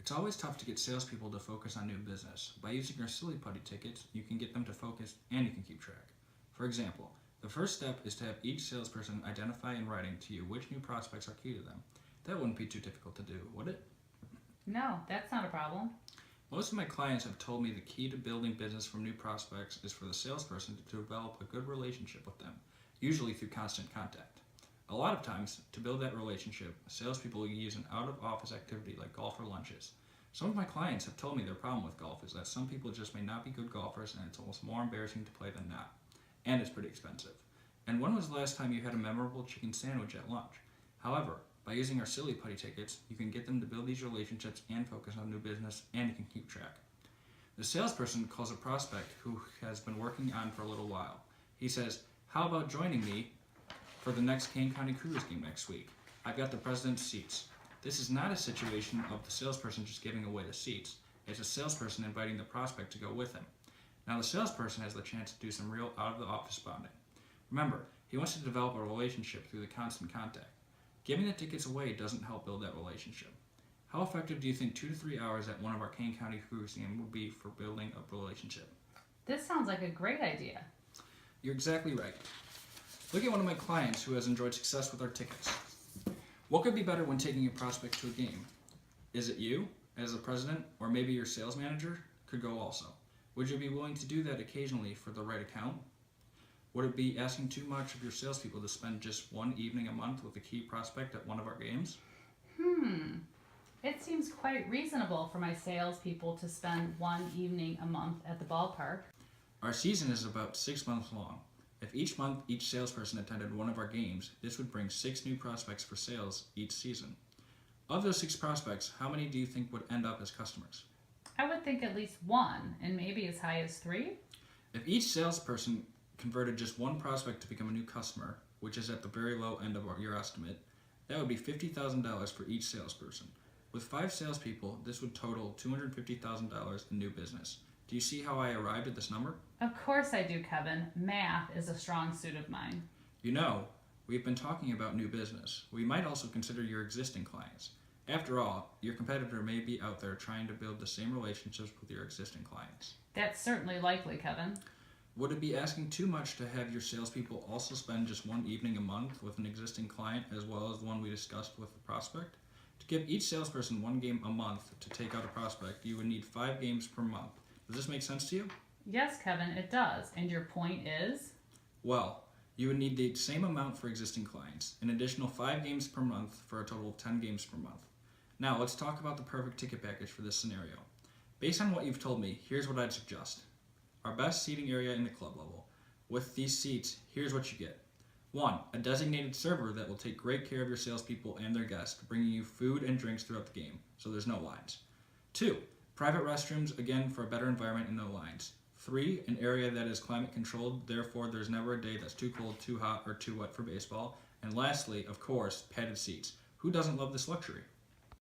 It's always tough to get salespeople to focus on new business. By using our silly putty tickets, you can get them to focus and you can keep track. For example, the first step is to have each salesperson identify in writing to you which new prospects are key to them. That wouldn't be too difficult to do, would it? No, that's not a problem. Most of my clients have told me the key to building business from new prospects is for the salesperson to develop a good relationship with them, usually through constant contact. A lot of times, to build that relationship, salespeople use an out-of-office activity like golf or lunches. Some of my clients have told me their problem with golf is that some people just may not be good golfers and it's almost more embarrassing to play than not. And it's pretty expensive. And when was the last time you had a memorable chicken sandwich at lunch? However, by using our silly putty tickets, you can get them to build these relationships and focus on new business, and you can keep track. The salesperson calls a prospect who has been working on for a little while. He says, "How about joining me for the next Kane County Cougars game next week? I've got the president's seats." This is not a situation of the salesperson just giving away the seats. It's a salesperson inviting the prospect to go with him. Now the salesperson has the chance to do some real out-of-the-office bonding. Remember, he wants to develop a relationship through the constant contact. Giving the tickets away doesn't help build that relationship. How effective do you think 2 to 3 hours at one of our Kane County Cougars games would be for building a relationship? This sounds like a great idea. You're exactly right. Look at one of my clients who has enjoyed success with our tickets. What could be better when taking a prospect to a game? Is it you, as the president, or maybe your sales manager could go also? Would you be willing to do that occasionally for the right account? Would it be asking too much of your salespeople to spend just one evening a month with a key prospect at one of our games? It seems quite reasonable for my salespeople to spend one evening a month at the ballpark. Our season is about 6 months long. If each month each salesperson attended one of our games, this would bring 6 new prospects for sales each season. Of those 6 prospects, how many do you think would end up as customers? I would think at least one, and maybe as high as 3. If each salesperson converted just one prospect to become a new customer, which is at the very low end of your estimate, that would be $50,000 for each salesperson. With 5 salespeople, this would total $250,000 in new business. Do you see how I arrived at this number? Of course I do, Kevin. Math is a strong suit of mine. You know, we've been talking about new business. We might also consider your existing clients. After all, your competitor may be out there trying to build the same relationships with your existing clients. That's certainly likely, Kevin. Would it be asking too much to have your salespeople also spend just one evening a month with an existing client as well as the one we discussed with the prospect? To give each salesperson one game a month to take out a prospect, you would need 5 games per month. Does this make sense to you? Yes, Kevin, it does. And your point is? Well, you would need the same amount for existing clients, an additional 5 games per month for a total of 10 games per month. Now, let's talk about the perfect ticket package for this scenario. Based on what you've told me, here's what I'd suggest. Our best seating area in the club level. With these seats, here's what you get. 1. A designated server that will take great care of your salespeople and their guests, bringing you food and drinks throughout the game, so there's no lines. 2. Private restrooms, again for a better environment and no lines. 3. An area that is climate controlled, therefore there's never a day that's too cold, too hot, or too wet for baseball. And lastly, of course, padded seats. Who doesn't love this luxury?